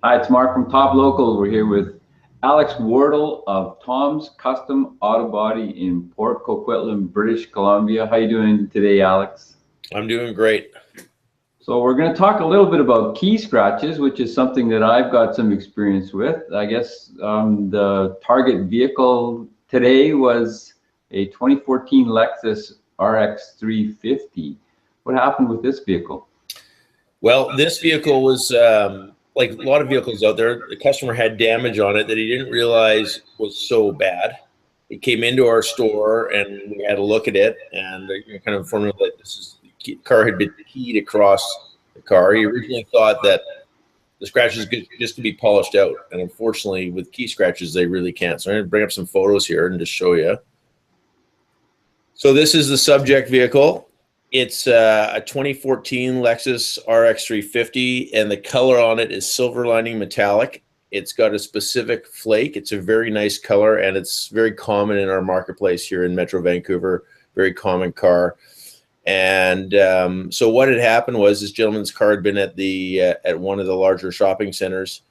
Hi, it's Mark from Top Local. We're here with Alex Wardle of Tom's Custom Autobody in Port Coquitlam, British Columbia. How you doing today, Alex? I'm doing great. So we're going to talk a little bit about key scratches, which is something that I've got some experience with. I guess the target vehicle today was a 2014 Lexus RX350. What happened with this vehicle? Well, this vehicle was like a lot of vehicles out there. The customer had damage on it that he didn't realize was so bad. He came into our store and we had a look at it and kind of informed him that the car had been keyed across the car. He originally thought that the scratches could just be polished out, and unfortunately, with key scratches, they really can't. So I'm going to bring up some photos here and just show you. So this is the subject vehicle. It's a 2014 Lexus RX350, and the color on it is silver lining metallic. It's got a specific flake. It's a very nice color, and it's very common in our marketplace here in Metro Vancouver. Very common car. And so what had happened was this gentleman's car had been at one of the larger shopping centers,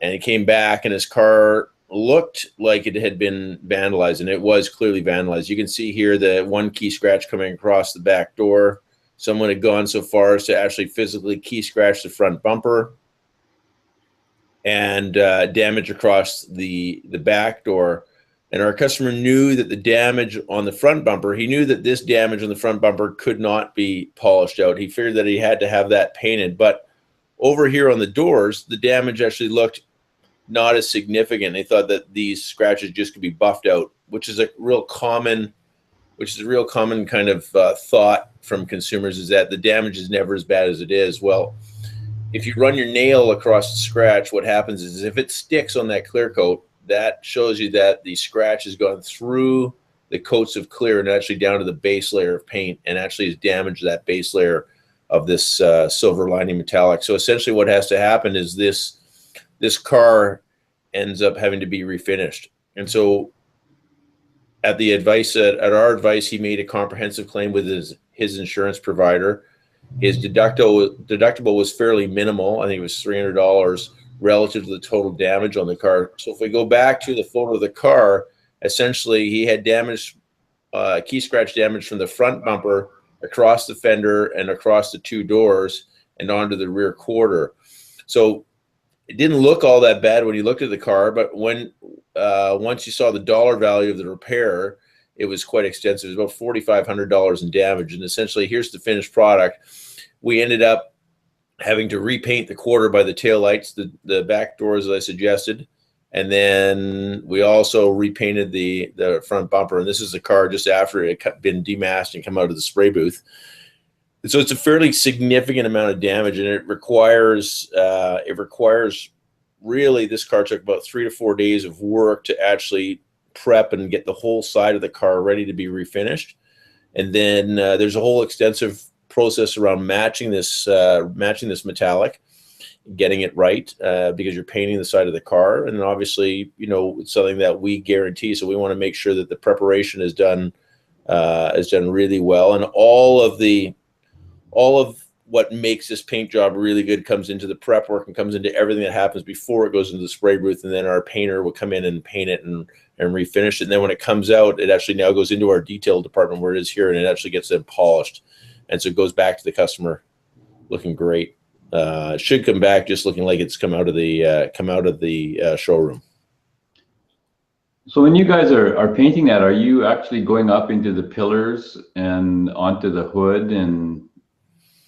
and he came back, and his car looked like it had been vandalized, and it was clearly vandalized. You can see here the one key scratch coming across the back door. Someone had gone so far as to actually physically key scratch the front bumper and damage across the back door. And our customer knew that the damage on the front bumper, he knew that this damage on the front bumper could not be polished out. He figured that he had to have that painted. But over here on the doors, the damage actually looked not as significant. They thought that these scratches just could be buffed out, which is a real common kind of thought from consumers, is that the damage is never as bad as it is. Well, if you run your nail across the scratch, what happens is if it sticks on that clear coat, that shows you that the scratch has gone through the coats of clear and actually down to the base layer of paint, and actually has damaged that base layer of this silver lining metallic. So essentially what has to happen is this car ends up having to be refinished. And so at our advice, he made a comprehensive claim with his insurance provider. His deductible was fairly minimal. I think it was $300 relative to the total damage on the car. So if we go back to the photo of the car, essentially he had damage, key scratch damage from the front bumper across the fender and across the two doors and onto the rear quarter. So it didn't look all that bad when you looked at the car, but when once you saw the dollar value of the repair, it was quite extensive. It was about $4,500 in damage. And essentially, here's the finished product. We ended up having to repaint the quarter by the taillights, the back doors, as I suggested. And then we also repainted the front bumper. And this is the car just after it had been demasked and come out of the spray booth. So it's a fairly significant amount of damage, and it requires really, this car took about 3 to 4 days of work to actually prep and get the whole side of the car ready to be refinished. And then there's a whole extensive process around matching this metallic, getting it right, because you're painting the side of the car. And obviously, it's something that we guarantee, so we want to make sure that the preparation is done really well, and all of what makes this paint job really good comes into the prep work and comes into everything that happens before it goes into the spray booth. And then our painter will come in and paint it and refinish it. And then when it comes out, it actually now goes into our detail department where it is here, and it actually gets then polished. And so it goes back to the customer looking great. It should come back just looking like it's come out of the showroom. So when you guys are painting that, are you actually going up into the pillars and onto the hood, and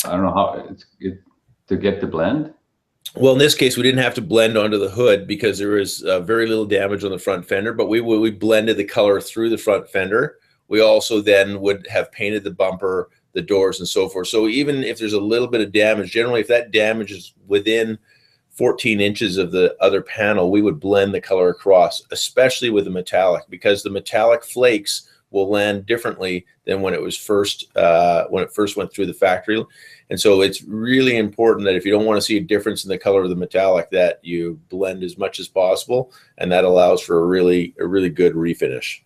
I don't know how to get the blend? Well, in this case, we didn't have to blend onto the hood because there was very little damage on the front fender, but we blended the color through the front fender. We also then would have painted the bumper, the doors, and so forth. So even if there's a little bit of damage, generally if that damage is within 14 inches of the other panel, we would blend the color across, especially with the metallic, because the metallic flakes will land differently than when it first went through the factory. And so it's really important that if you don't want to see a difference in the color of the metallic, that you blend as much as possible, and that allows for a really good refinish.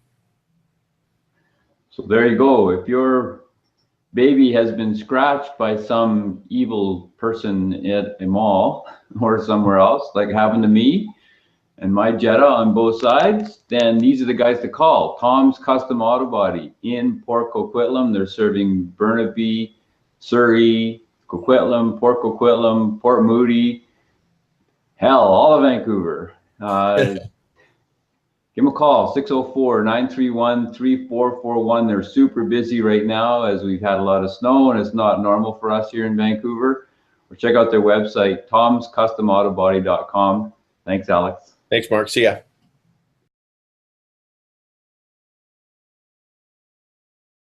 So there you go. If you're baby has been scratched by some evil person at a mall or somewhere else, like happened to me and my Jetta on both sides, then these are the guys to call. Tom's Custom Autobody in Port Coquitlam. They're serving Burnaby, Surrey, Coquitlam, Port Coquitlam, Port Moody, hell, all of Vancouver. Give them a call, 604-931-3441. They're super busy right now as we've had a lot of snow and it's not normal for us here in Vancouver. Or check out their website, tomscustomautobody.com. Thanks, Alex. Thanks, Mark. See ya.